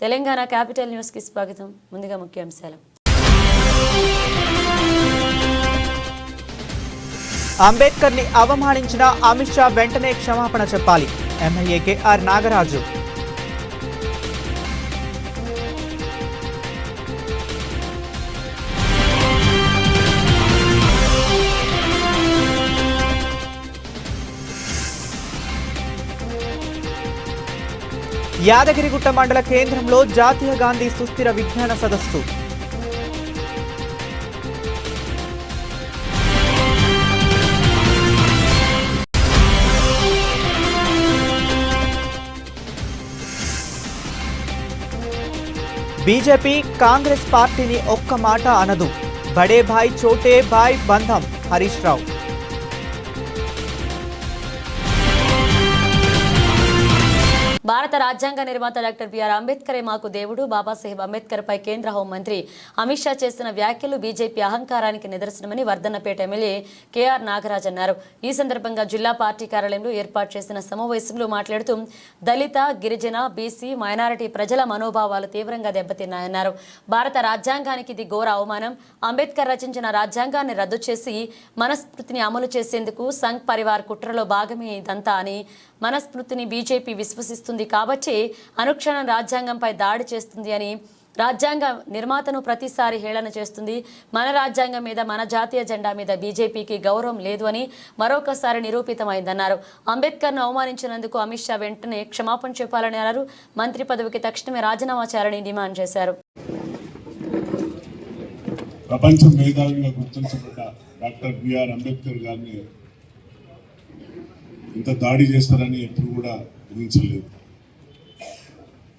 Telangana capital news కి స్వాగతం. ముందుగా ముఖ్యాంశాలు. అంబేద్కర్ ని అవమానించిన అమిత్ షా వెంటనే క్షమాపణ చెప్పాలి. MLA KR Nagaraju. యాదగిరిగుట్ట మండల కేంద్రంలో జాతీయ గాంధీ సుస్థిర విజ్ఞాన సదస్సు. బీజేపీ కాంగ్రెస్ పార్టీని ఒక్క మాట అనదు. బడే భాయ్ చోటే భాయ్ బంధం. హరీష్ రావు. భారత రాజ్యాంగ నిర్మాత డాక్టర్ బిఆర్ అంబేద్కరే మాకు దేవుడు. బాబాసాహెబ్ అంబేద్కర్ పై కేంద్ర హోంమంత్రి అమిత్ షా చేసిన వ్యాఖ్యలు బీజేపీ అహంకారానికి నిదర్శనమని వర్ధన్నపేట ఎమ్మెల్యే కేఆర్ నాగరాజ్ అన్నారు. ఈ సందర్భంగా జిల్లా పార్టీ కార్యాలయంలో ఏర్పాటు చేసిన సమావేశంలో మాట్లాడుతూ దళిత, గిరిజన, బీసీ, మైనారిటీ ప్రజల మనోభావాలు తీవ్రంగా దెబ్బతిన్నాయన్నారు. భారత రాజ్యాంగానికి ఇది ఘోర అవమానం. అంబేద్కర్ రచించిన రాజ్యాంగాన్ని రద్దు చేసి మనస్మృతిని అమలు చేసేందుకు సంఘ్ పరివార్ కుట్రలో భాగమే ఇదంతా అని, మనస్మృతిని బీజేపీ విశ్వసిస్తుంది కాబట్టి అనుక్షణం రాజ్యాంగంపై దాడి చేస్తుంది అని, రాజ్యాంగ నిర్మాతను ప్రతిసారి హేళన చేస్తుంది. మన రాజ్యాంగం మీద, మన జాతీయ జెండా మీద బీజేపీకి గౌరవం లేదు అని మరొకసారి నిరూపితమైందన్నారు. అంబేద్కర్ను అవమానించినందుకు అమిత్ షా వెంటనే క్షమాపణ చెప్పాలని అన్నారు. మంత్రి పదవికి తక్షణమే రాజీనామా చేయాలని డిమాండ్ చేశారు. ప్రపంచ మేధావిగా గుర్తించబడ్డ డాక్టర్ బిఆర్ అంబేద్కర్ గారిని ఇంత దాడి చేస్తారని ఎప్పుడు కూడా ఊహించలేదు.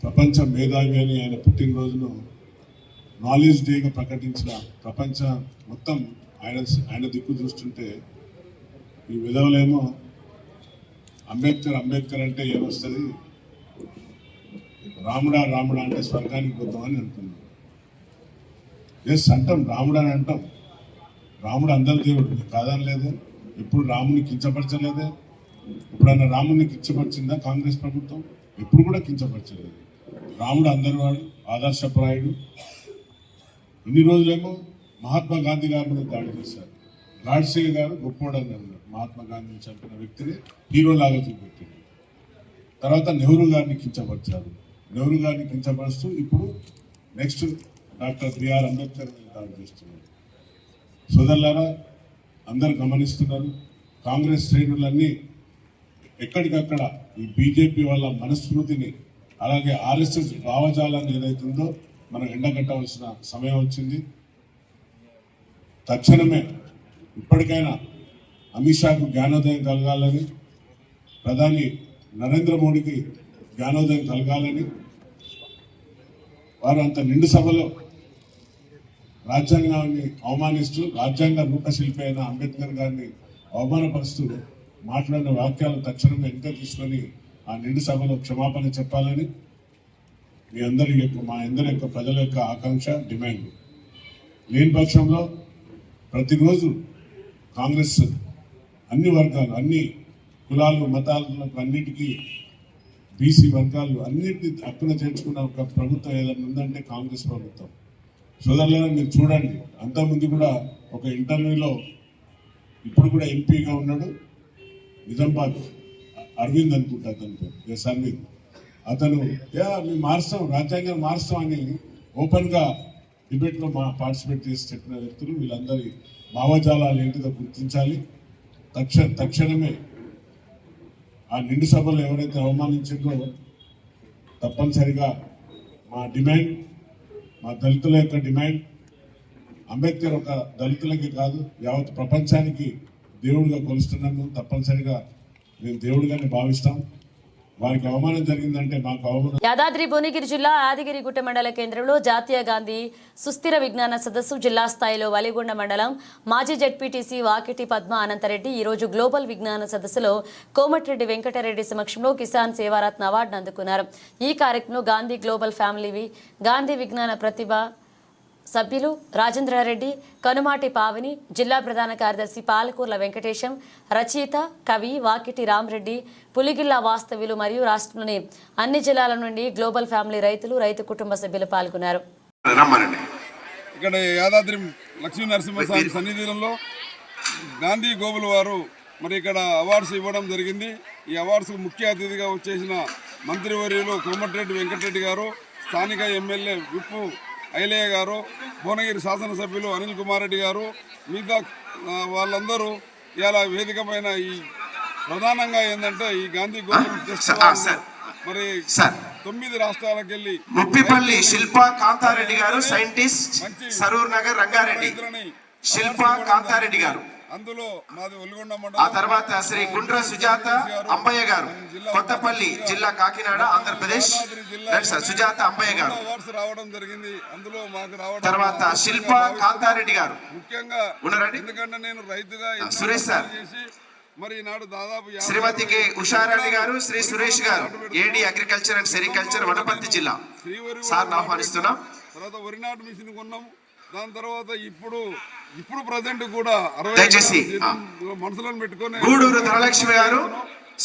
ప్రపంచ మేధావి అని ఆయన పుట్టినరోజును నాలెడ్జ్ డేగా ప్రకటించిన ప్రపంచ మొత్తం ఆయన దిక్కు చూస్తుంటే ఈ విధవలేమో అంబేద్కర్ అంటే ఏమొస్తుంది, రాముడా అంటే స్వర్గానికి పోతామని అంటున్నాడు. ఎస్ అంటాం, రాముడు అని అంటాం. రాముడు అందరి దేవుడు కాదని లేదు. ఎప్పుడు రాముని కించపరచలేదే. ఎప్పుడన్నా రాముని కించపరిచిందా కాంగ్రెస్ ప్రభుత్వం? ఎప్పుడు కూడా కించపరచలేదు. రాముడు అందరి వాడు, ఆదర్శప్రాయుడు. ఇన్ని రోజులేమో మహాత్మా గాంధీ గారి మీద దాడి చేశారు. గాడ్సే గారు గొప్పోడని అన్నారు. మహాత్మా గాంధీని చంపిన వ్యక్తిని హీరోలాగా చూపెట్టారు. తర్వాత నెహ్రూ గారిని కించపరిచారు. నెహ్రూ గారిని కించపరుస్తూ ఇప్పుడు నెక్స్ట్ డాక్టర్ బిఆర్ అంబేద్కర్ మీద దాడి చేస్తున్నారు. సోదరులారా, అందరు గమనిస్తున్నారు. కాంగ్రెస్ శ్రేణులన్నీ ఎక్కడికక్కడ ఈ బీజేపీ వాళ్ళ మనస్మృతిని, అలాగే ఆర్ఎస్ఎస్ భావజాలాన్ని ఏదైతుందో మనం ఎండగట్టవలసిన సమయం వచ్చింది. తక్షణమే ఇప్పటికైనా అమిత్ షాకు జ్ఞానోదయం కలగాలని, ప్రధాని నరేంద్ర మోడీకి జ్ఞానోదయం కలగాలని, వారు అంత నిండు సభలో రాజ్యాంగాన్ని అవమానిస్తూ, రాజ్యాంగ రూపశిల్పి అయిన అంబేద్కర్ గారిని అవమానపరుస్తూ మాట్లాడిన వాక్యాలు తక్షణమే వెనక తీసుకొని ఆ నిండు సభలో క్షమాపణ చెప్పాలని మా అందరి యొక్క ప్రజల యొక్క ఆకాంక్ష, డిమాండ్. లేని పక్షంలో ప్రతిరోజు కాంగ్రెస్ అన్ని వర్గాలు, అన్ని కులాలు, మతాలకు అన్నిటికీ, బీసీ వర్గాలు అన్నిటినీ హక్కున చేర్చుకున్న ఒక ప్రభుత్వం ఏదైనా ఉందంటే కాంగ్రెస్ ప్రభుత్వం. సోదరులను మీరు చూడండి, అంతకుముందు కూడా ఒక ఇంటర్వ్యూలో, ఇప్పుడు కూడా ఎంపీగా ఉన్నాడు, నిజామాబాద్ అరవింద్ అనుకుంటా అతని పేరు, ఎస్ అరవింద్. అతను మేము మారుస్తాం, రాజ్యాంగం మారుస్తాం అని ఓపెన్గా డిబేట్లో పార్టిసిపేట్ చేసి చెప్పిన వ్యక్తులు. వీళ్ళందరి భావజాలాలు ఏంటిదో గుర్తించాలి. తక్షణమే ఆ నిండు సభలో ఎవరైతే అవమానించిందో తప్పనిసరిగా మా డిమాండ్, మా దళితుల యొక్క డిమాండ్, అంబేద్కర్ ఒక దళితులకి కాదు యావత్ ప్రపంచానికి దేవుడిగా కొలుస్తున్నాము. తప్పనిసరిగా మేము దేవుడిగానే భావిస్తాం. వారికి అవమానం జరిగిందంటే మాకు అవమానం. యాదాద్రి భువనగిరి జిల్లా యాదగిరిగుట్ట మండల కేంద్రంలో జాతీయ గాంధీ సుస్థిర విజ్ఞాన సదస్సు జిల్లా స్థాయిలో వలిగొండ మండలం మాజీ జెడ్పీటీసీ వాకిటి పద్మ అనంతరెడ్డి ఈరోజు గ్లోబల్ విజ్ఞాన సదస్సులో కోమటిరెడ్డి వెంకటరెడ్డి సమక్షంలో కిసాన్ సేవారత్న అవార్డును అందుకున్నారు. ఈ కార్యక్రమంలో గాంధీ గ్లోబల్ ఫ్యామిలీ, గాంధీ విజ్ఞాన ప్రతిభ సభ్యులు రాజేంద్రారెడ్డి, కనుమాటి పావని, జిల్లా ప్రధాన కార్యదర్శి పాలకూర్ల వెంకటేశం, రచయిత, కవి వాకిటి రామరెడ్డి, పులిగిల్లా వాస్తవ్యులు మరియు రాష్ట్రంలోని అన్ని జిల్లాల నుండి గ్లోబల్ ఫ్యామిలీ రైతులు, రైతు కుటుంబ సభ్యులు పాల్గొన్నారు. ఇక్కడ యాదాద్రి లక్ష్మీ నరసింహస్వామి సన్నిధిలో గాంధీ గోగుల వారు మరి ఇక్కడ అవార్డ్స్ ఇవ్వడం జరిగింది. ఈ అవార్డ్స్కు ముఖ్య అతిథిగా వచ్చేసిన మంత్రివర్యులు కోమటిరెడ్డి వెంకటరెడ్డి గారు, స్థానిక ఎమ్మెల్యే విప్పు ఐలయ్య గారు, భువనగిరి శాసనసభ్యులు అనిల్ కుమార్ రెడ్డి గారు, మిగతా వాళ్ళందరూ ఇలా వేదిక పైన ఈ ప్రధానంగా ఏంటంటే ఈ గాంధీ గోగుల ఫెస్టివల్ మరి 9 రాష్ట్రాలకు వెళ్ళి ముప్పిపల్లి శిల్పా కాంతారెడ్డి గారు, సైంటిస్ట్, సరూర్ నగర్ రంగారెడ్డి. శిల్పా కాంతారెడ్డి గారు, అందులో మాది ఒల్గొండ ఆ మండలం. తర్వాత శ్రీ గుండ్ర సుజాత అంబయ్య గారు, కొత్తపల్లి జిల్లా, కాకినాడ, ఆంధ్రప్రదేశ్. సుజాత అంబయ్య గారు అవార్డ్స్ రావడం జరిగింది. అందులో మాకు రావడం తర్వాత శిల్పా కాంతారెడ్డి గారు ముఖ్యంగా ఉన్నారండి. ఎందుకంటే నేను రైతుగా సురేష్ సార్, చేసి మరి ఈనాడు దాదాపు శ్రీమతి కె ఉషారాణి గారు, శ్రీ సురేష్ గారు, AD agriculture and sericulture, Wanaparthy జిల్లా. సార్ ఆహ్వానిస్తున్నాం. తర్వాత వరి నాటు మిషన్ కొన్నాం. దాని తర్వాత ఇప్పుడు ప్రజెంట్ కూడా 60 దయచేసి మనుషులను పెట్టుకొని గూడూరు ధనలక్ష్మి గారు,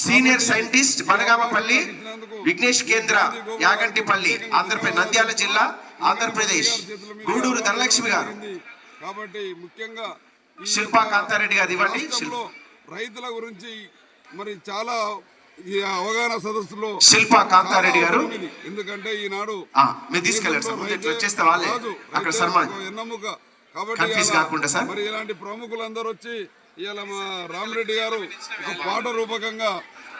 సీనియర్ సైంటిస్ట్, బనగామపల్లి విఘ్నేష్ కేంద్ర, యాగంటిపల్లి, ఆంధ్రప్రదేశ్, నంద్యాల జిల్లా, ఆంధ్రప్రదేశ్. గూడూరు ధనలక్ష్మి గారు. కాబట్టి ముఖ్యంగా శిల్పా కాంతారెడ్డి గారు ఇవ్వండి. రైతుల గురించి మరి చాలా ఈ అవగాహన సదస్సులో శిల్పా కాంతారెడ్డి గారు, ఎందుకంటే ఈనాడు మీరు తీసుకెళ్ళండి సార్, ముందు వచ్చేస్తే వాళ్ళే అక్కడ సన్మానం ఎన్నమ్ముక. కన్ఫ్యూజ్ కాకుండా సార్. మరి ఇలాంటి ప్రముఖులందరూ వచ్చి ఇవాళ మా రామరెడ్డి గారు ఒక పాట రూపకంగా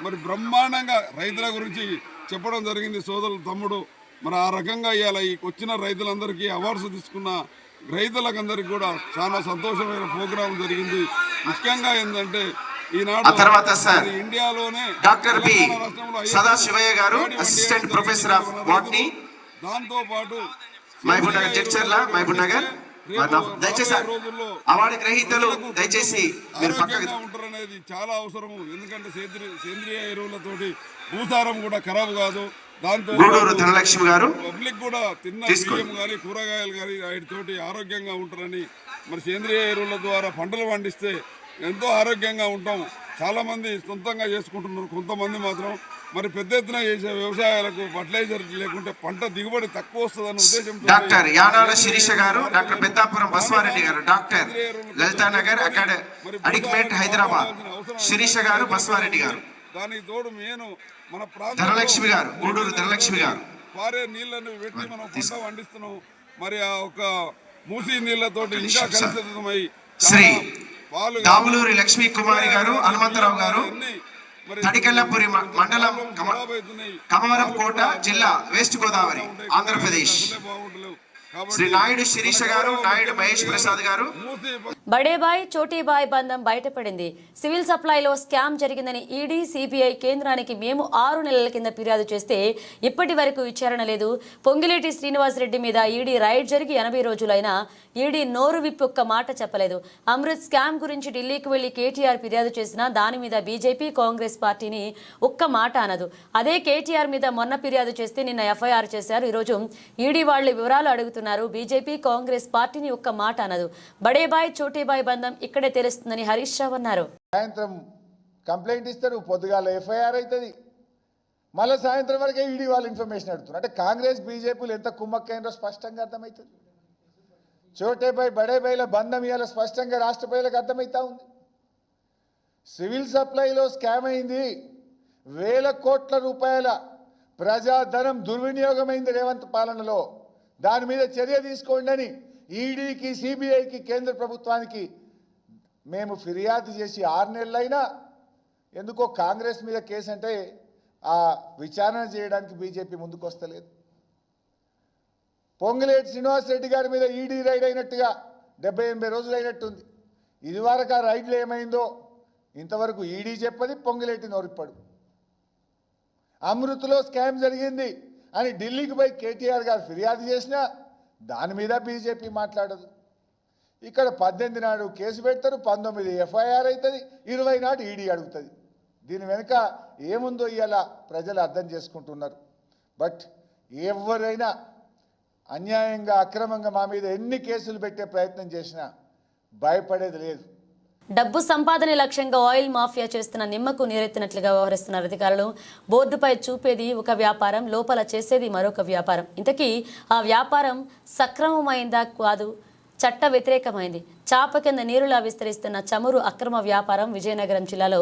మరి బ్రహ్మాండంగా రైతుల గురించి చెప్పడం జరిగింది. సోదరులు తమ్ముడు మరి ఆ రకంగా ఇవాళ ఈ వచ్చిన రైతులందరికీ అవార్డ్స్ తీసుకున్న రైతులకందరికీ కూడా చాలా సంతోషమైన ప్రోగ్రాం జరిగింది. ముఖ్యంగా ఏంటంటే ఈనాడు తర్వాత సార్ ఇండియాలోనే డాక్టర్ బి సదాశివయ్య గారు, అసిస్టెంట్ ప్రొఫెసర్ ఆఫ్ బాటనీ, దాంతో పాటు మహబూబ్ నగర్, జడ్చర్ల, మహబూబ్ నగర్. దయచేసి అవార్డు గ్రహీతలు దయచేసి మీరు పక్కగా ఉంటారనేది చాలా అవసరము. ఎందుకంటే సేంద్రియ ఎరువులతోటి భూసారం కూడా ఖరాబు కాదు. దాంతో గూడూరు ధనలక్ష్మి గారు, పబ్లిక్ కూడా తిన్న బియ్యం కానీ కూరగాయలు కానీ వాటితోటి ఆరోగ్యంగా ఉంటారని మరి సేంద్రియ ఎరువుల ద్వారా పంటలు పండిస్తే ఎంతో ఆరోగ్యంగా ఉంటాం. చాలా మంది సొంతంగా చేసుకుంటున్నారు. కొంతమంది మాత్రం మరి పెద్ద ఎత్తున చేసే వ్యవసాయాలకు ఫర్టిలైజర్ లేకుంటే పంట దిగుబడి తక్కువ వస్తుందన్న ఉద్దేశంతో డాక్టర్ యానాల శిరీష గారు, డాక్టర్ పెద్దాపురం బస్వారెడ్డి గారు, డాక్టర్ లలితానగర్ అడిక్మేట్ హైదరాబాద్, శిరీష గారు, బస్వారెడ్డి గారు. దానికి తోడు నేను మన ధనలక్ష్మి గారు, గూడూరు ధనలక్ష్మి గారు, పారే నీళ్లను పెట్టి మనం పంట పండిస్తున్నాం. మరి ఆ ఒక మూసీ నీళ్లతోటి ఇంకా కలుషితమై శ్రీ దాములూరి లక్ష్మీ కుమారి గారు, హనుమంతరావు గారు, తడికల్లపురి మండలం, కమవరం కోట జిల్లా, వెస్ట్ గోదావరి, ఆంధ్రప్రదేశ్. శ్రీ నాయుడు శిరీష గారు, నాయుడు మహేష్ ప్రసాద్ గారు. బడేబాయ్ చోటీబాయ్ బంధం బయటపడింది. సివిల్ సప్లైలో స్కామ్ జరిగిందని ఈడీ, సిబిఐ కేంద్రానికి మేము 6 నెలల కింద ఫిర్యాదు చేస్తే ఇప్పటి వరకు విచారణ లేదు. పొంగిలేటి శ్రీనివాసరెడ్డి మీద ఈడీ రైడ్ జరిగి 80 రోజులైనా ఈడీ నోరు విప్పి ఒక్క మాట చెప్పలేదు. అమృత్ స్కామ్ గురించి ఢిల్లీకి వెళ్లి కేటీఆర్ ఫిర్యాదు చేసినా దాని మీద బీజేపీ, కాంగ్రెస్ పార్టీని ఒక్క మాట అనదు. అదే కేటీఆర్ మీద మొన్న ఫిర్యాదు చేస్తే నిన్న ఎఫ్ఐఆర్ చేశారు. ఈరోజు ఈడీ వాళ్ళు వివరాలు అడుగుతున్నారు. బీజేపీ, కాంగ్రెస్ పార్టీని ఒక్క మాట అనదు. బడేబాయ్ చోటీబాయ్ బంధం ఇక్కడే తెలుస్తుందని హరీష్ రావు అన్నారు. సాయంత్రం కంప్లైంట్ ఇస్తారు, పొద్దుగాల ఎఫ్ఐఆర్ అవుతుంది, మళ్ళీ సాయంత్రం వరకే ఈడీ వాళ్ళు ఇన్ఫర్మేషన్ అడుగుతున్నారు. అంటే కాంగ్రెస్ బీజేపీలు ఎంత కుమ్మక్కైనో స్పష్టంగా అర్థమవుతుంది. చోటేబాయ్ బడేబాయ్ల బంధం ఇవాళ స్పష్టంగా రాష్ట్ర ప్రజలకు అర్థమవుతా ఉంది. సివిల్ సప్లైలో స్కామ్ అయింది, వేల కోట్ల రూపాయల ప్రజాధనం దుర్వినియోగమైంది రేవంత్ పాలనలో. దాని మీద చర్య తీసుకోండి అని ఈడీకి, సిబిఐకి, కేంద్ర ప్రభుత్వానికి మేము ఫిర్యాదు చేసి 6 నెలలైనా ఎందుకో కాంగ్రెస్ మీద కేసు అంటే ఆ విచారణ చేయడానికి బీజేపీ ముందుకు వస్తలేదు. పొంగిలేటి శ్రీనివాసరెడ్డి గారి మీద ఈడీ రైడ్ అయినట్టుగా 70-80 రోజులు అయినట్టుంది. ఇదివరకు ఆ రైడ్లు ఏమైందో ఇంతవరకు ఈడీ చెప్పది, పొంగిలేటి నోరిప్పడు. అమృత్లో స్కామ్ జరిగింది అని ఢిల్లీకి పోయి కేటీఆర్ గారు ఫిర్యాదు చేసినా దాని మీద బీజేపీ మాట్లాడదు. ఇక్కడ 18 నాడు కేసు పెడతారు, 19 ఎఫ్ఐఆర్ అవుతుంది, 20 నాడు ఈడీ అడుగుతుంది. దీని వెనుక ఏముందో ఇవాళ ప్రజలు అర్థం చేసుకుంటున్నారు. బట్ ఎవరైనా అన్యాయంగా అక్రమంగా మా మీద ఎన్ని కేసులు పెట్టే ప్రయత్నం చేసినా భయపడేది లేదు. డబ్బు సంపాదనే లక్ష్యంగా ఆయిల్ మాఫియా చేస్తున్న నిమ్మకు నీరెత్తినట్లుగా వ్యవహరిస్తున్నారు అధికారులు. బోర్డుపై చూపేది ఒక వ్యాపారం, లోపల చేసేది మరొక వ్యాపారం. ఇంతకీ ఆ వ్యాపారం సక్రమమైందా కాదు, చట్ట వ్యతిరేకమైంది. చాప కింద నీరులా విస్తరిస్తున్న చమురు అక్రమ వ్యాపారం విజయనగరం జిల్లాలో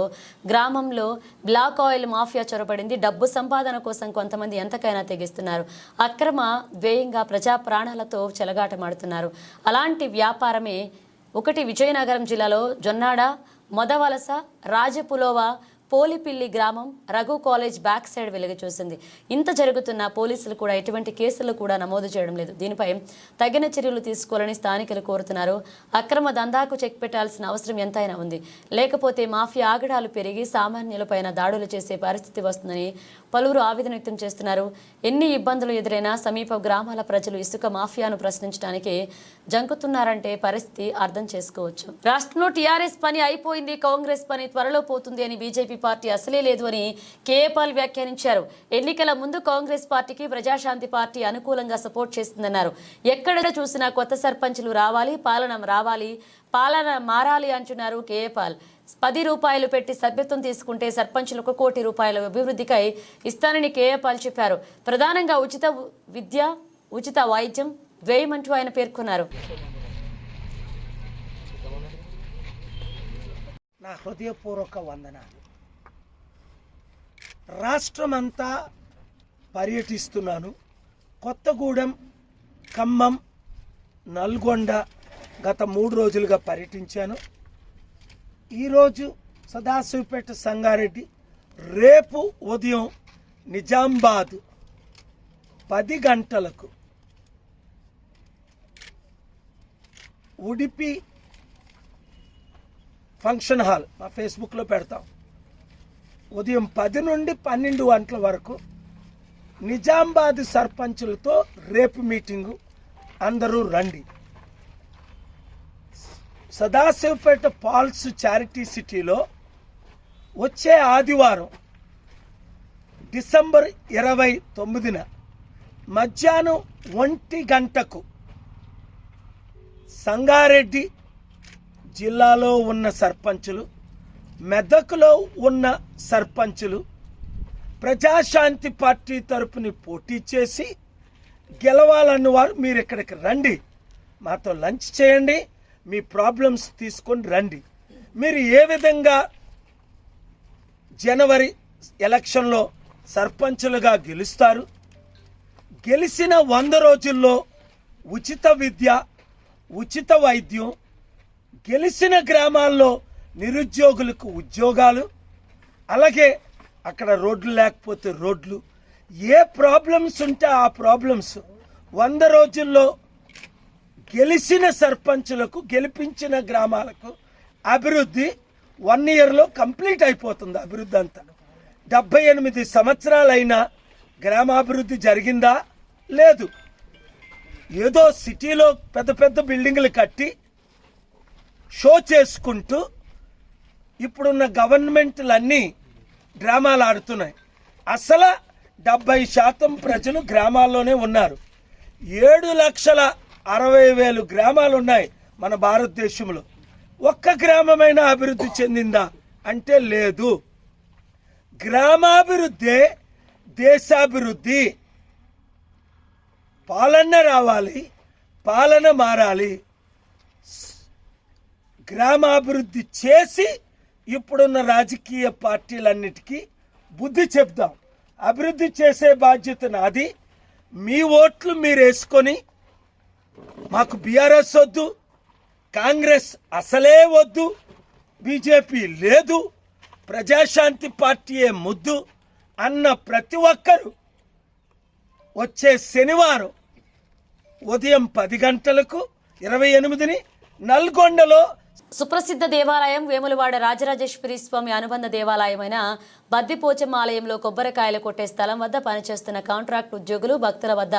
గ్రామంలో బ్లాక్ ఆయిల్ మాఫియా చొరబడింది. డబ్బు సంపాదన కోసం కొంతమంది ఎంతకైనా తెగిస్తున్నారు. అక్రమ వ్యయంగా ప్రజా ప్రాణాలతో చెలగాటమాడుతున్నారు. అలాంటి వ్యాపారమే ఒకటి విజయనగరం జిల్లాలో జొన్నాడ, మొదవలస, రాజపులోవా, పోలిపిల్లి గ్రామం రఘు కాలేజ్ బ్యాక్ సైడ్ వెలుగు చూసింది. ఇంత జరుగుతున్న పోలీసులు కూడా ఎటువంటి కేసులు కూడా నమోదు చేయడం లేదు. దీనిపై తగిన చర్యలు తీసుకోవాలని స్థానికులు కోరుతున్నారు. అక్రమ దందాకు చెక్ పెట్టాల్సిన అవసరం ఎంతైనా ఉంది. లేకపోతే మాఫియా ఆగడాలు పెరిగి సామాన్యులపైన దాడులు చేసే పరిస్థితి వస్తుందని పలువురు ఆవేదన వ్యక్తం చేస్తున్నారు. ఎన్ని ఇబ్బందులు ఎదురైనా సమీప గ్రామాల ప్రజలు ఇసుక మాఫియాను ప్రశ్నించడానికి జంకుతున్నారంటే పరిస్థితి అర్థం చేసుకోవచ్చు. రాష్ట్రంలో టీఆర్ఎస్ పని అయిపోయింది, కాంగ్రెస్ పని త్వరలో పోతుంది అని బీజేపీ పార్టీ అసలే లేదు అని కేఏపాల్ వ్యాఖ్యానించారు. ఎన్నికల ముందు కాంగ్రెస్ పార్టీకి ప్రజాశాంతి పార్టీ అనుకూలంగా సపోర్ట్ చేస్తుందన్నారు. ఎక్కడ చూసినా కొత్త సర్పంచులు రావాలి, పాలన మారాలి అంటున్నారు కేఏపాల్. 10 రూపాయలు పెట్టి సభ్యత్వం తీసుకుంటే సర్పంచులకు 1 కోటి రూపాయల అభివృద్ధికై ఇస్తానని కేఏపాల్ చెప్పారు. ప్రధానంగా ఉచిత విద్య, ఉచిత వైద్యం వ్యయమంటూ ఆయన పేర్కొన్నారు. నా హృదయపూర్వక వందనాలు. రాష్ట్రమంతా పర్యటిస్తున్నాను. కొత్తగూడెం, ఖమ్మం, నల్గొండ గత 3 రోజులుగా పర్యటించాను. ఈరోజు సదాశివపేట, సంగారెడ్డి, రేపు ఉదయం నిజామాబాద్ 10 గంటలకు ఉడిపి ఫంక్షన్ హాల్ మా ఫేస్బుక్లో పెడతాం. ఉదయం 10 నుండి 12 గంటల వరకు నిజామాబాద్ సర్పంచులతో రేపు మీటింగు. అందరూ రండి. సదాశివపేట పాల్స్ చారిటీ సిటీలో వచ్చే ఆదివారం డిసెంబర్ 29న మధ్యాహ్నం 1 గంటకు సంగారెడ్డి జిల్లాలో ఉన్న సర్పంచులు, మెదక్లో ఉన్న సర్పంచులు ప్రజాశాంతి పార్టీ తరపుని పోటీ చేసి గెలవాలన్న వారు మీరు ఇక్కడికి రండి. మాతో లంచ్ చేయండి, మీ ప్రాబ్లమ్స్ తీసుకొని రండి. మీరు ఏ విధంగా జనవరి ఎలక్షన్లో సర్పంచులుగా గెలుస్తారు, గెలిచిన 100 రోజుల్లో ఉచిత విద్య, ఉచిత వైద్యం, గెలిచిన గ్రామాల్లో నిరుద్యోగులకు ఉద్యోగాలు, అలాగే అక్కడ రోడ్లు లేకపోతే రోడ్లు, ఏ ప్రాబ్లమ్స్ ఉంటే ఆ ప్రాబ్లమ్స్ 100 రోజుల్లో గెలిచిన సర్పంచులకు, గెలిపించిన గ్రామాలకు అభివృద్ధి 1 ఇయర్లో కంప్లీట్ అయిపోతుంది. అభివృద్ధి అంతా 78 సంవత్సరాలైనా గ్రామాభివృద్ధి జరిగిందా? లేదు. ఏదో సిటీలో పెద్ద పెద్ద బిల్డింగులు కట్టి షో చేసుకుంటూ ఇప్పుడున్న గవర్నమెంట్లన్నీ డ్రామాలు ఆడుతున్నాయి. అసలు 70% ప్రజలు గ్రామాల్లోనే ఉన్నారు. 7,60,000 గ్రామాలు ఉన్నాయి మన భారతదేశంలో. ఒక్క గ్రామమైనా అభివృద్ధి చెందిందా అంటే లేదు. గ్రామాభివృద్ధే దేశాభివృద్ధి. పాలన రావాలి, పాలన మారాలి. గ్రామాభివృద్ధి చేసి ఇప్పుడున్న రాజకీయ పార్టీలన్నిటికీ బుద్ధి చెప్దాం. అభివృద్ధి చేసే బాధ్యత నాది. మీ ఓట్లు మీరు వేసుకొని మాకు బీఆర్ఎస్ వద్దు, కాంగ్రెస్ అసలే వద్దు, బీజేపీ లేదు, ప్రజాశాంతి పార్టీయే ముద్దు అన్న ప్రతి ఒక్కరూ వచ్చే శనివారం ఉదయం 10 గంటలకు 28ని నల్గొండలో సుప్రసిద్ధ దేవాలయం వేములవాడ రాజరాజేశ్వరి స్వామి అనుబంధ దేవాలయమైన బద్దిపోచమ్మ ఆలయంలో కొబ్బరికాయలు కొట్టే స్థలం వద్ద పనిచేస్తున్న కాంట్రాక్ట్ ఉద్యోగులు భక్తుల వద్ద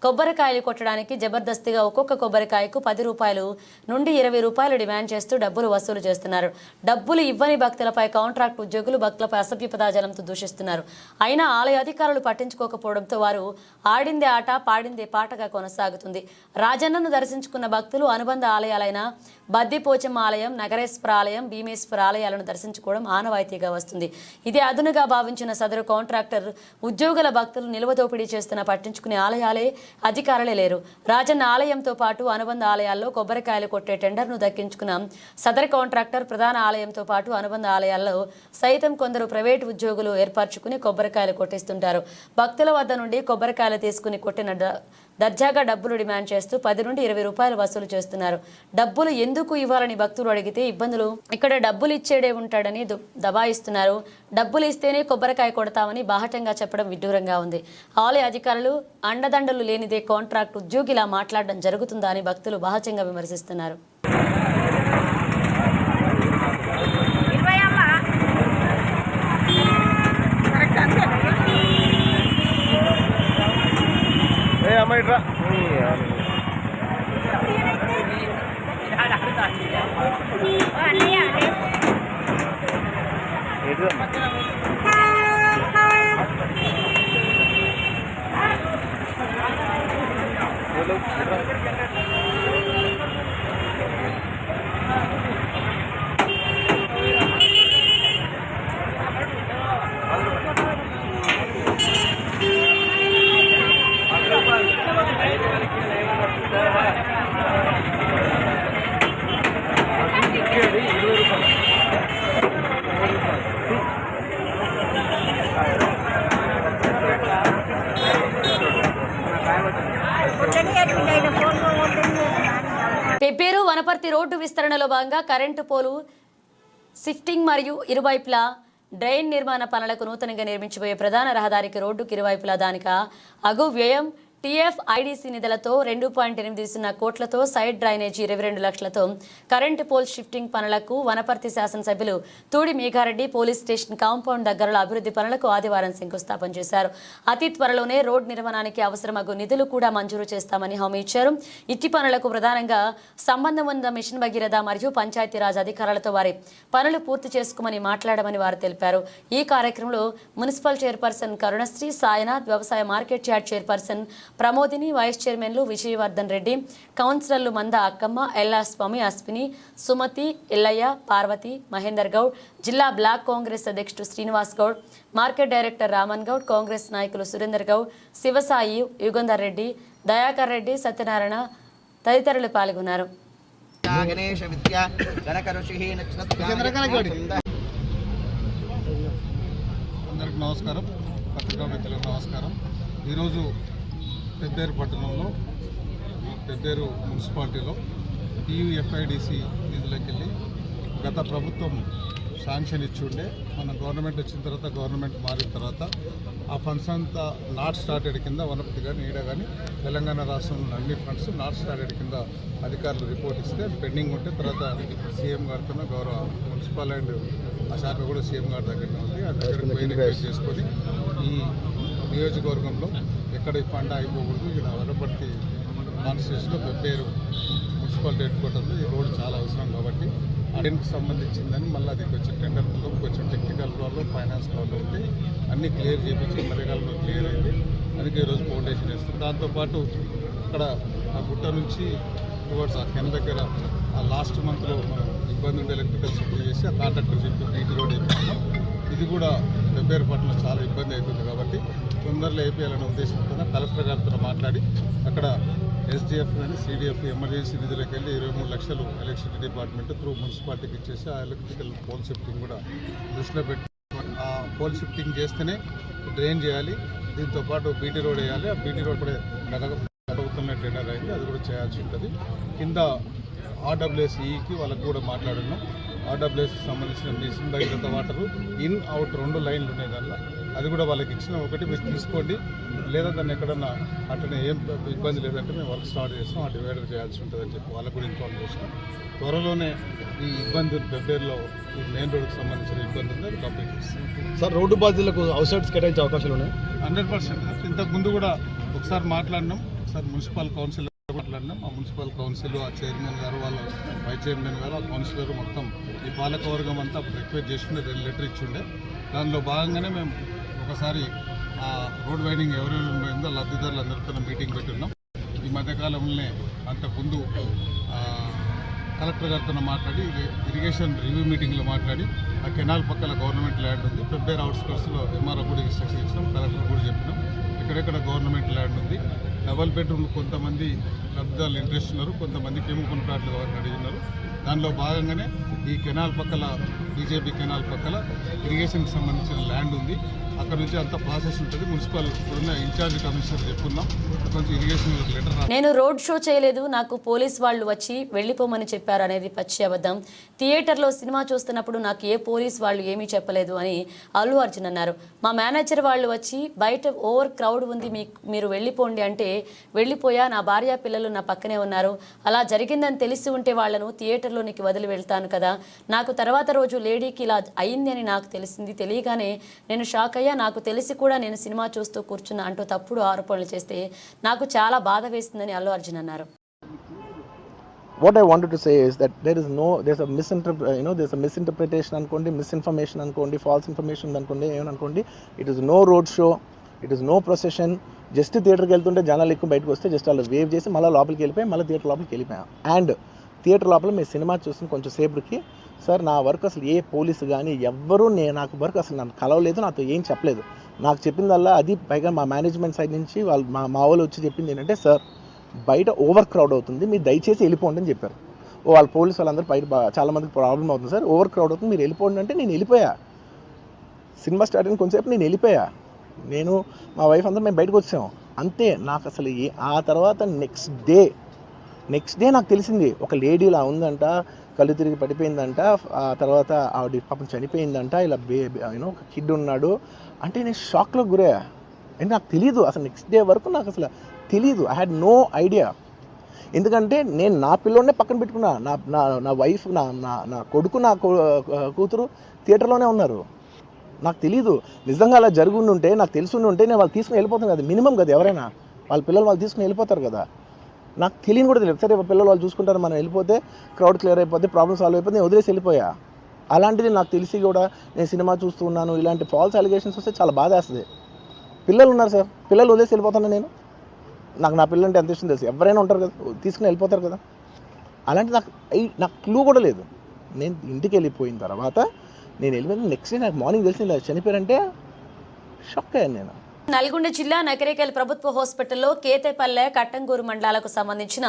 కొబ్బరికాయలు కొట్టడానికి జబర్దస్తిగా ఒక్కొక్క కొబ్బరికాయకు 10 రూపాయలు నుండి 20 రూపాయలు డిమాండ్ చేస్తూ డబ్బులు వసూలు చేస్తున్నారు. డబ్బులు ఇవ్వని భక్తులపై కాంట్రాక్ట్ ఉద్యోగులు భక్తులపై అసభ్య పదజాలంతో దూషిస్తున్నారు. అయినా ఆలయ అధికారులు పట్టించుకోకపోవడంతో వారు ఆడిందే ఆట పాడిందే పాటగా కొనసాగుతుంది. రాజన్నను దర్శించుకున్న భక్తులు అనుబంధ ఆలయాలైన బద్దిపోచమ్మ ఆలయం, నగరేశ్వర ఆలయం, భీమేశ్వర ఆలయాలను దర్శించుకోవడం ఆనవాయితీగా వస్తుంది. ఇదే అదునుగా భావించిన సదరు కాంట్రాక్టర్ ఉద్యోగుల భక్తులు నిలువదోపిడీ చేస్తున్న పట్టించుకునే ఆలయాలే అధికారులే లేరు. రాజన్న ఆలయంతో పాటు అనుబంధ ఆలయాల్లో కొబ్బరికాయలు కొట్టే టెండర్ను దక్కించుకున్న సదరు కాంట్రాక్టర్ ప్రధాన ఆలయంతో పాటు అనుబంధ ఆలయాల్లో సైతం కొందరు ప్రైవేటు ఉద్యోగులు ఏర్పరచుకుని కొబ్బరికాయలు కొట్టిస్తుంటారు. భక్తుల వద్ద నుండి కొబ్బరికాయలు తీసుకుని కొట్టిన దర్జాగా డబ్బులు డిమాండ్ చేస్తూ 10 నుండి 20 రూపాయలు వసూలు చేస్తున్నారు. డబ్బులు ఎందుకు ఇవ్వాలని భక్తులు అడిగితే ఇబ్బందులు ఇక్కడ డబ్బులు ఇచ్చేడే ఉంటాడని దబాయిస్తున్నారు. డబ్బులు ఇస్తేనే కొబ్బరికాయ కొడతామని బాహటంగా చెప్పడం విడ్డూరంగా ఉంది. ఆలయ అధికారులు అండదండలు లేనిదే కాంట్రాక్ట్ ఉద్యోగిలా మాట్లాడడం జరుగుతుందా అని భక్తులు బాహటంగా విమర్శిస్తున్నారు. పెబ్బేరు వనపర్తి రోడ్డు విస్తరణలో భాగంగా కరెంటు పోలు షిఫ్టింగ్ మరియు ఇరువైపులా డ్రైన్ నిర్మాణ పనులకు నూతనంగా నిర్మించబోయే ప్రధాన రహదారికి రోడ్డుకి ఇరువైపులా దానిక అగు వ్యయం TFIDC నిధులతో 2.80 కోట్లతో సైడ్ డ్రైనేజీ 22 లక్షలతో కరెంటు పోల్ షిఫ్టింగ్ పనులకు వనపర్తి శాసనసభ్యులు Thudi Megha Reddy police station compound దగ్గరలో అభివృద్ధి పనులకు ఆదివారం శంకుస్థాపన చేశారు. అతి త్వరలోనే రోడ్ నిర్మాణానికి అవసరమగు నిధులు కూడా మంజూరు చేస్తామని హామీ ఇచ్చారు. ఇట్టి పనులకు ప్రధానంగా సంబంధం ఉన్న మిషన్ భగీరథ మరియు పంచాయతీరాజ్ అధికారులతో వారి పనులు పూర్తి చేసుకోమని మాట్లాడమని వారు తెలిపారు. ఈ కార్యక్రమంలో మున్సిపల్ చైర్పర్సన్ కరుణశ్రీ, సాయనాథ్, వ్యవసాయ market yard chairperson Pramodini, vice చైర్మన్లు విజయవర్ధన్ రెడ్డి, కౌన్సిలర్లు మంద అక్కమ్మ, ఎల్లా స్వామి, అశ్విని, సుమతి, ఎల్లయ్య, పార్వతి, మహేందర్ గౌడ్, జిల్లా బ్లాక్ కాంగ్రెస్ అధ్యక్షుడు శ్రీనివాస్ గౌడ్, మార్కెట్ డైరెక్టర్ రామన్ గౌడ్, కాంగ్రెస్ నాయకులు సురేందర్ గౌడ్, శివసాయి, యుగంధర్ రెడ్డి, దయాకర్ రెడ్డి, సత్యనారాయణ తదితరులు పాల్గొన్నారు. అందరికి నమస్కారం, పత్రికా మిత్రులకు నమస్కారం. ఈరోజు పెబ్బేరు పట్టణంలో పెబ్బేరు మున్సిపాలిటీలో TFIDC నిధులకెళ్ళి గత ప్రభుత్వం శాంక్షన్ ఇచ్చి ఉండే, మన గవర్నమెంట్ వచ్చిన తర్వాత గవర్నమెంట్ మారిన తర్వాత ఆ ఫండ్స్ అంతా నాట్ స్టార్టెడ్ కింద వనపర్తి కానీ ఈడ కానీ తెలంగాణ రాష్ట్రంలో అన్ని ఫండ్స్ నాట్ స్టార్టెడ్ కింద అధికారులు రిపోర్ట్ ఇస్తే పెండింగ్ ఉంటే తర్వాత సీఎం గారితో గౌరవ మున్సిపల్ అండ్ ఆ శాఖ కూడా సీఎం గారి దగ్గరనే ఉంది. ఆ దగ్గరకు పోయి రిక్వెస్ట్ చేసుకొని ఈ నియోజకవర్గంలో ఎక్కడ ఈ ఫండ్ అయిపోకూడదు, ఇక్కడ వనపర్తి కాన్స్టిట్యూషన్లో పెబ్బేరు మున్సిపాలిటీ హెడ్ క్వార్టర్లో ఈ రోడ్డు చాలా అవసరం కాబట్టి అడెన్కి సంబంధించిందని మళ్ళీ అది కొంచెం టెండర్లో కొంచెం టెక్నికల్ ప్రాబ్లం, ఫైనాన్స్ ప్రాబ్లం ఉంటే అన్నీ క్లియర్ చేయించి మరిగాల్లో క్లియర్ అయింది. అందుకే ఈరోజు ఫౌండేషన్ వేస్తాం. దాంతోపాటు ఇక్కడ ఆ గుట్ట నుంచి టువర్డ్స్ ఆ కెన్ దగ్గర ఆ లాస్ట్ మంత్లో మనం ఇబ్బంది ఉండే ఎలక్ట్రికల్ సిటీ చేసి ఆ కాంట్రాక్టర్ చెప్పి బీటీ రోడ్ వేపిస్తున్నాం. ఇది కూడా పెబ్బేరు పట్టణం చాలా ఇబ్బంది అవుతుంది కాబట్టి తొందరలో వేపియాలనే ఉద్దేశంతో కలెక్టర్ గారితో మాట్లాడి అక్కడ SDF కానీ CDF ఎమర్జెన్సీ నిధులకు వెళ్ళి 23 లక్షలు ఎలక్ట్రిసిటీ డిపార్ట్మెంట్ త్రూ మున్సిపాలిటీకి ఇచ్చేసి ఆ ఎలక్ట్రికల్ పోల్ షిఫ్టింగ్ కూడా దృష్టిలో పెట్టి ఆ పోల్ షిఫ్టింగ్ చేస్తేనే డ్రైన్ చేయాలి. దీంతోపాటు బీటీ రోడ్ వేయాలి. ఆ బీటీ రోడ్ కూడా గడుగుతున్న టెండర్ అయింది, అది కూడా చేయాల్సి ఉంటుంది. కింద RWSEకి వాళ్ళకు కూడా మాట్లాడున్నాం. RWSకి సంబంధించిన mission Bhagiratha water in out 2 లైన్లు ఉన్నాయి. దానిలో అది కూడా వాళ్ళకి ఇచ్చిన ఒకటి మీరు తీసుకోండి, లేదా దాన్ని ఎక్కడన్నా అట్లనే ఏం ఇబ్బంది లేదంటే మేము వర్క్ స్టార్ట్ చేస్తాం, ఆ డివైడర్ చేయాల్సి ఉంటుందని చెప్పి వాళ్ళకు కూడా ఇన్ఫార్మ్ చేసినాం. త్వరలోనే ఈ ఇబ్బంది పెబ్బేరులో ఈ మెయిన్ రోడ్కి సంబంధించిన ఇబ్బంది ఉంది, అది కంప్లీట్ చేస్తాం. సార్ రోడ్డు బాధ్యులకు అవుట్సైడ్స్ కేటాయించే అవకాశాలు ఉన్నాయి? 100%. ఇంతకు ముందు కూడా ఒకసారి మాట్లాడినాం, ఒకసారి మున్సిపల్ కౌన్సిల్ మాట్లాడినాం. ఆ మున్సిపల్ కౌన్సిల్, ఆ చైర్మన్ గారు, వాళ్ళ వైస్ చైర్మన్ గారు, ఆ కౌన్సిలర్ మొత్తం ఈ పాలకవర్గం అంతా రిక్వెస్ట్ చేసుకుని లెటర్ ఇచ్చిండే. దానిలో భాగంగానే మేము ఒకసారి ఆ రోడ్ వైడింగ్ ఎవరెవరు పోయిందో లబ్ధిదారులు అందరితో మీటింగ్ పెట్టున్నాం. ఈ మధ్యకాలంలోనే అంతకుముందు కలెక్టర్ గారితో మాట్లాడి ఇరిగేషన్ రివ్యూ మీటింగ్లో మాట్లాడి ఆ కెనాల్ పక్కల గవర్నమెంట్ ల్యాండ్ ఉంది, పెబ్బేరు అవుట్స్కర్ట్స్లో ఎంఆర్ఓ కూడా ఇన్స్ట్రక్షన్ ఇచ్చినాం, కలెక్టర్ కూడా చెప్పినాం ఎక్కడెక్కడ గవర్నమెంట్ ల్యాండ్ ఉంది. డబల్ బెడ్రూమ్లు కొంతమంది లబ్ధిదారులు ఇంట్రెస్ట్ ఉన్నారు, కొంతమందికి ఏమో కొన్ని ప్లాట్లు కావాలని అడిగినారు. దానిలో భాగంగానే ఈ కెనాల్ పక్కల బీజేపీ కెనాల్ పక్కల ఇరిగేషన్కి సంబంధించిన ల్యాండ్ ఉంది, అక్కడ నుంచి అంత ప్రాసెస్ ఉంటుంది. మున్సిపల్ ఇప్పుడున్న ఇన్ఛార్జ్ కమిషనర్ చెప్పున్నాం, కొంచెం ఇరిగేషన్ లెటర్. నేను రోడ్ షో చేయలేదు, నాకు పోలీస్ వాళ్ళు వచ్చి వెళ్ళిపోమని చెప్పారు అనేది పచ్చి అబద్ధం. థియేటర్లో సినిమా చూస్తున్నప్పుడు నాకు ఏ పోలీస్ వాళ్ళు ఏమీ చెప్పలేదు అని అల్లు అర్జున్ అన్నారు. మా మేనేజర్ వాళ్ళు వచ్చి బయట ఓవర్ క్రౌడ్ ఉంది, మీరు వెళ్ళిపోండి అంటే వెళ్ళిపోయా. నా భార్య పిల్లలు నా పక్కనే ఉన్నారు. అలా జరిగిందని తెలిసి ఉంటే వాళ్లను థియేటర్లోనికి వదిలి వెళ్తాను కదా. నాకు తర్వాత రోజు లేడీకి ఇలా అయింది అని నాకు తెలిసింది. తెలియగానే నేను షాక్ అయ్యా. నాకు తెలిసి కూడా నేను సినిమా చూస్తూ కూర్చున్నా అంటూ తప్పుడు ఆరోపణలు చేస్తే నాకు చాలా బాధ వేస్తుందని అల్లు అర్జున్ అన్నారు. What I wanted to say is that there's a misinterpretation అనుకోండి, misinformation అనుకోండి, false information అనుకోండి, ఏమనుకోండి. It is no road show, it is no procession. Just థియేటర్కి వెళ్తుంటే జనాలు ఎక్కువ బయటకు వస్తే జస్ట్ అలా వేవ్ చేసి మళ్ళీ లోపలికి వెళ్ళిపోయి మళ్ళీ థియేటర్ లోపలికి వెళ్ళిపోయాం. అండ్ థియేటర్ లోపల మేము సినిమా చూసిన కొంచెం సేపటికి సార్ నా వర్క్ అసలు ఏ పోలీసు కానీ ఎవ్వరూ నాకు వర్క్ అసలు నన్ను కలవలేదు, నాతో ఏం చెప్పలేదు. నాకు చెప్పిందల్లా అది పైగా మా మేనేజ్మెంట్ సైడ్ నుంచి వాళ్ళు మా వాళ్ళు వచ్చి చెప్పింది ఏంటంటే సార్ బయట ఓవర్ క్రౌడ్ అవుతుంది, మీరు దయచేసి వెళ్ళిపోండి అని చెప్పారు. వాళ్ళ పోలీసు వాళ్ళందరూ బయట చాలామందికి ప్రాబ్లం అవుతుంది సార్, ఓవర్ క్రౌడ్ అవుతుంది, మీరు వెళ్ళిపోండి అంటే నేను వెళ్ళిపోయా. సినిమా స్టార్ట్ అయిన కొంచెంసేపు నేను వెళ్ళిపోయా. నేను మా వైఫ్ అందరూ మేము బయటకు వచ్చాము అంతే. నాకు అసలు ఆ తర్వాత నెక్స్ట్ డే నాకు తెలిసింది ఒక లేడీ ఇలా ఉందంట, కళ్ళు తిరిగి పడిపోయిందంట, ఆ తర్వాత ఆవిడ పాపం చనిపోయిందంట, ఇలా ఒక కిడ్ ఉన్నాడు అంటే నేను షాక్లో గురయ్యా. అంటే నాకు తెలీదు అసలు, నెక్స్ట్ డే వరకు నాకు అసలు తెలీదు. I had no idea. ఎందుకంటే నేను నా పిల్లోనే పక్కన పెట్టుకున్నా, నా వైఫ్, నా కొడుకు, నా కూతురు థియేటర్లోనే ఉన్నారు. నాకు తెలీదు. నిజంగా అలా జరుగుండి ఉంటే, నాకు తెలిసి ఉంటే నేను వాళ్ళు తీసుకుని వెళ్ళిపోతాను కదా, మినిమం కదా. ఎవరైనా వాళ్ళ పిల్లలు వాళ్ళు తీసుకుని వెళ్ళిపోతారు కదా. నాకు తెలియని కూడా తెలియదు. సరే పిల్లలు వాళ్ళు చూసుకుంటారు, మనం వెళ్ళిపోతే క్రౌడ్ క్లియర్ అయిపోతే, ప్రాబ్లమ్ సాల్వ్ అయిపోతే నేను వదిలేసి వెళ్ళిపోయా. అలాంటిది నాకు తెలిసి కూడా నేను సినిమా చూస్తూ ఉన్నాను, ఇలాంటి ఫాల్స్ అలిగేషన్స్ వస్తే చాలా బాధ వేస్తుంది. పిల్లలు ఉన్నారు సార్, పిల్లలు వదిలేసి వెళ్ళిపోతాను నేను. నా పిల్లలు అంటే ఎంత ఇష్టం తెలుసు, ఎవరైనా ఉంటారు కదా, తీసుకుని వెళ్ళిపోతారు కదా. అలాంటి నాకు క్లూ కూడా లేదు. నేను ఇంటికి వెళ్ళిపోయిన తర్వాత నేను వెళ్ళిపోయిన నెక్స్ట్ డే నాకు మార్నింగ్ తెలిసింది చనిపోయారంటే షాక్ అయ్యాను నేను. నల్గొండ జిల్లా నకరేకల్ ప్రభుత్వ హాస్పిటల్లో కేతేపల్లె, కట్టంగూరు మండలాలకు సంబంధించిన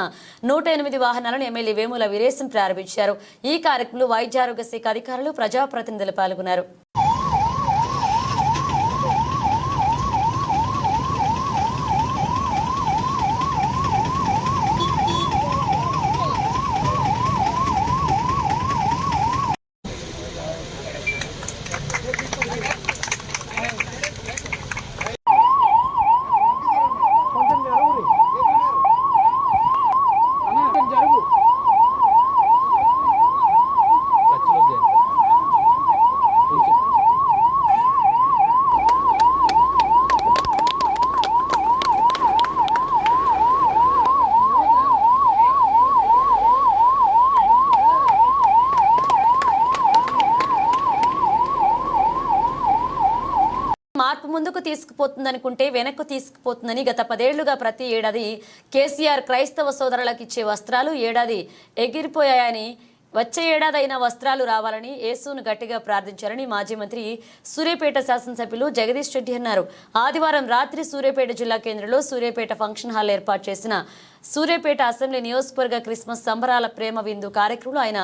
108 వాహనాలను ఎమ్మెల్యే వేముల వీరేశం ప్రారంభించారు. ఈ కార్యక్రమంలో వైద్యారోగ్య శాఖ అధికారులు, ప్రజాప్రతినిధులు పాల్గొన్నారు. మార్పు ముందుకు తీసుకుపోతుందనుకుంటే వెనక్కు తీసుకుపోతుందని గత 10 ఏళ్లుగా ప్రతి ఏడాది కేసీఆర్ క్రైస్తవ సోదరులకు ఇచ్చే వస్త్రాలు ఏడాది ఎగిరిపోయాయని, వచ్చే ఏడాదైనా వస్త్రాలు రావాలని యేసును గట్టిగా ప్రార్థించారని మాజీ మంత్రి సూర్యాపేట శాసనసభ్యులు జగదీష్ రెడ్డి అన్నారు. ఆదివారం రాత్రి సూర్యాపేట జిల్లా కేంద్రంలో సూర్యాపేట ఫంక్షన్ హాల్ ఏర్పాటు చేసిన సూర్యాపేట అసెంబ్లీ నియోజకవర్గ క్రిస్మస్ సంబరాల ప్రేమ విందు కార్యక్రమంలో ఆయన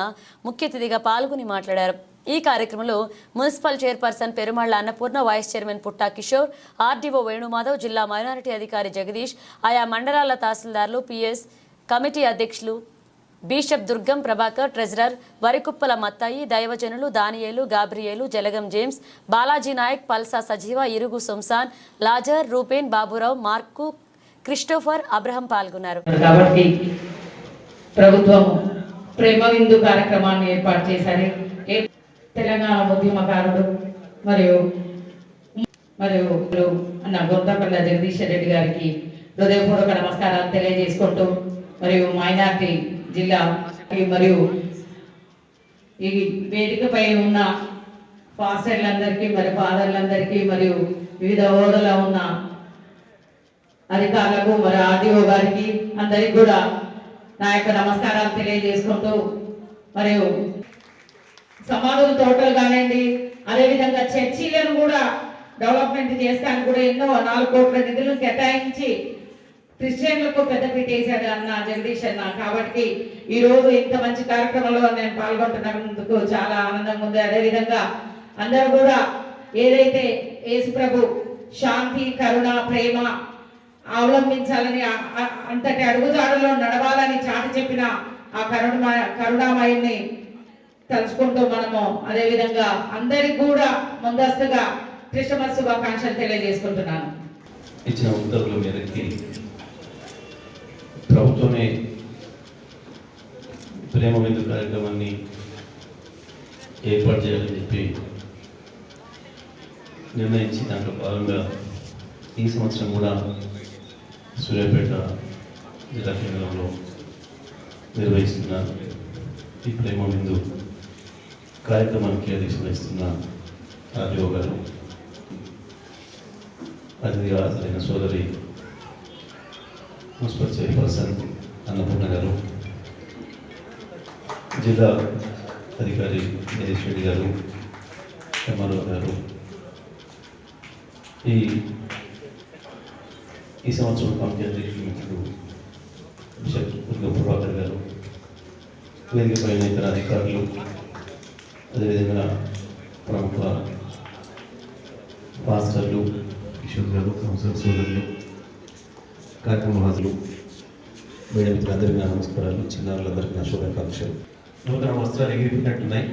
ముఖ్య అతిథిగా పాల్గొని మాట్లాడారు. ఈ కార్యక్రమంలో municipal chairperson Perumalla Annapurna, vice chairman Putta Kishore, RDO Venumadhav, జిల్లా మైనారిటీ అధికారి జగదీష్, ఆయా మండలాల తహసీల్దార్లు, పిఎస్ కమిటీ అధ్యక్షులు బిషప్ దుర్గం ప్రభాకర్, ట్రెజరర్ వరికుప్పల మత్తాయి, దైవజనులు దానియేలు, గాబ్రియేలు, జలగం జేమ్స్, బాలాజీ నాయక్, పల్సా సజీవ, ఇరుగు సొంసాన్, లాజర్, రూపేన్, బాబురావు, మార్కు, క్రిస్టోఫర్, అబ్రహం పాల్గొన్నారు. కాబట్టి ప్రభుత్వం ప్రేమ విందు కార్యక్రమాన్ని ఏర్పాటు చేశారు. తెలంగాణ ఉద్యమకారుడు మరియు అన్న గొంతపల్ల జగదీశ్వర్ రెడ్డి గారికి హృదయపూర్వక నమస్కారాలు తెలియజేసుకుంటూ, మరియు మైనార్టీ జిల్లా మరియు ఈ వేదికపై ఉన్న పాస్టర్లందరికీ మరి ఫాదర్లందరికీ మరియు వివిధ హోదాలో ఉన్న అధికారులకు మరి ఆర్డీఓ గారికి అందరికి కూడా నా యొక్క నమస్కారాలు తెలియజేసుకుంటూ, మరియు సమాధుల తోటలు కానివ్వండి, అదేవిధంగా చర్చీలను కూడా డెవలప్మెంట్ చేస్తానికి కూడా ఎన్నో 4 కోట్ల నిధులను కేటాయించి క్రిస్టియన్లకు పెద్దపీట వేశాడు అన్న జగదీష్ అన్న. కాబట్టి ఈ రోజు ఇంత మంచి కార్యక్రమంలో నేను పాల్గొంటున్నందుకు చాలా ఆనందంగా ఉంది. అదేవిధంగా అందరూ కూడా ఏదైతే యేసు ప్రభు శాంతి, కరుణ, ప్రేమ అవలంబించాలని అంతటి అడుగుజాడలో నడవాలని చాటి చెప్పిన ఆ కరుణామయుని తలుచుకుంటూ మనము అదేవిధంగా అందరికి కూడా ముందస్తుగా క్రిస్మస్ శుభాకాంక్షలు తెలియజేసుకుంటున్నాను. ఇచ్చిన ఉత్తర్వుల మేరకి ప్రభుత్వమే ప్రేమ విందు కార్యక్రమాన్ని ఏర్పాటు చేయాలని చెప్పి నిర్ణయించి దాంట్లో భాగంగా ఈ సంవత్సరం కూడా సూర్యాపేట జిల్లా కేంద్రంలో నిర్వహిస్తున్న ఈ ప్రేమ విందు కార్యక్రమానికి అధ్యక్షత వహిస్తున్న ఆర్డీఓ గారు, అతిథిగా హాజరైన సోదరి మున్సిపల్ చైర్పర్సన్ అన్నపూర్ణ గారు, జిల్లా అధికారి దినేష్ రెడ్డి గారు, ఎంఆర్ఓ గారు, ఈ సంవత్సరం కమిటీ అధ్యక్షులు మిత్రుడు బిషప్ దుర్గం ప్రభాకర్ గారు, వేదిక పైన ఇతర అధికారులు, అదేవిధంగా ప్రముఖ పాస్టర్లు, కిషోర్ గారు, కౌన్సిలర్ సోదరులు, కార్యక్రమ హాజరు, మీడియా మిత్రులందరికీ నా నమస్కారాలు, చిన్నారులందరికీ నా శుభాకాంక్షలు. నూతన వస్త్రాలు ఎగిరిపోయినట్టున్నాయి,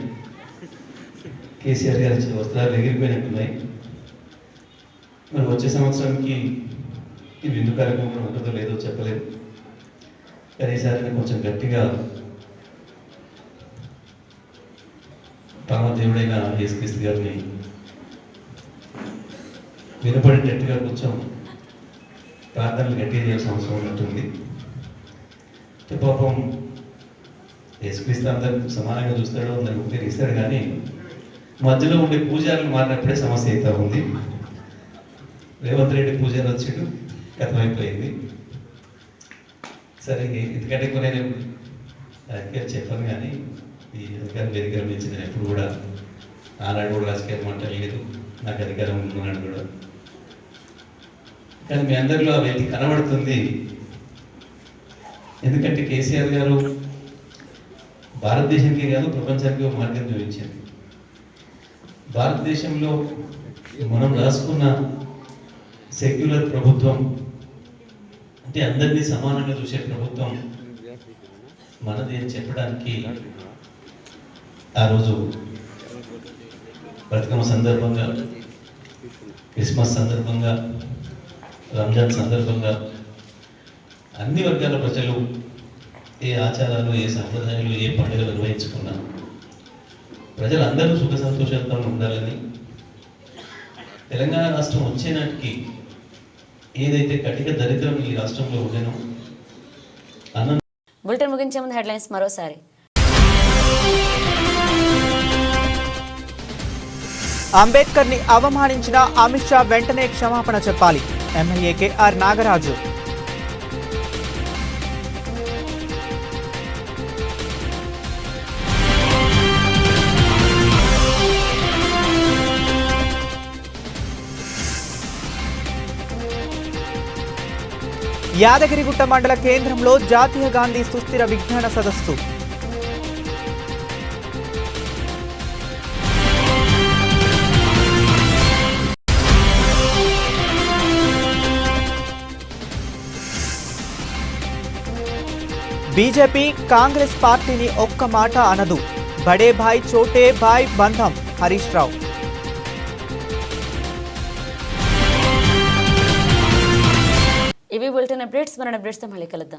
కేసీఆర్ గారు ఇచ్చిన వస్త్రాలు ఎగిరిపోయినట్టున్నాయి. మరి వచ్చే సంవత్సరానికి ఈ విందు కార్యక్రమం ఉంటుందో లేదో చెప్పలేదు, కానీ ఈసారి కొంచెం గట్టిగా పరమ దేవుడైన యేసుక్రీస్తు గారిని వినపడేటట్టుగా కొంచెం ప్రార్థనలు గట్టిగా చేయాల్సిన అవసరం ఉన్నట్టుంది. పాపం యేసుక్రీస్తు అందరికి సమానంగా చూస్తాడు, అందరికి ఉపయోగిస్తాడు, కానీ మధ్యలో ఉండే పూజారులు మారినప్పుడే సమస్య అవుతా ఉంది. రేవంత్ రెడ్డి పూజారు వచ్చాడు, కథమైపోయింది. సరే, ఎందుకంటే నేను రాజకీయాలు చెప్పాను, కానీ ఈ అధికారం వేదికల నుంచి నేను ఎప్పుడు కూడా ఆనాడు కూడా రాజకీయాలు మాట్లాడలేదు, నాకు అధికారం ఉన్నాడు కూడా. కానీ మీ అందరిలో ఆ వ్యక్తి కనబడుతుంది. ఎందుకంటే కేసీఆర్ గారు భారతదేశానికి కాదు ప్రపంచానికి ఒక మార్గం చూపించింది. భారతదేశంలో మనం రాసుకున్న సెక్యులర్ ప్రభుత్వం అంటే అందరినీ సమానంగా చూసే ప్రభుత్వం మనది అని చెప్పడానికి ఆ రోజు బతుకమ్మ సందర్భంగా, క్రిస్మస్ సందర్భంగా, రంజాన్ సందర్భంగా అన్ని వర్గాల ప్రజలు ఏ ఆచారాలు, ఏ సంప్రదాయాలు, ఏ పండుగలు నిర్వహించుకున్నా ప్రజలందరూ సుఖ సంతోషాలతో ఉండాలని, తెలంగాణ రాష్ట్రం వచ్చే నాటికి ఏదైతే కటిక దరిద్రం ఈ రాష్ట్రంలో ఉండేనో బులెటిన్ ముగించే ముందు హెడ్లైన్స్ మరోసారి. అంబేద్కర్ ని అవమానించిన అమిత్ షా వెంటనే క్షమాపణ చెప్పాలి. MLA KR Nagaraju. యాదగిరిగుట్ట మండల కేంద్రంలో జాతీయ గాంధీ సుస్థిర విజ్ఞాన సదస్సు. బీజేపీ కాంగ్రెస్ పార్టీని ఒక్క మాట అనదు. బడే భాయ్ చోటే భాయ్ బంధం హరీష్ రావు. ఇవి బులెటిన్ అప్డేట్స్. మన అప్డేట్స్తో మళ్ళీ కలుద్దాం.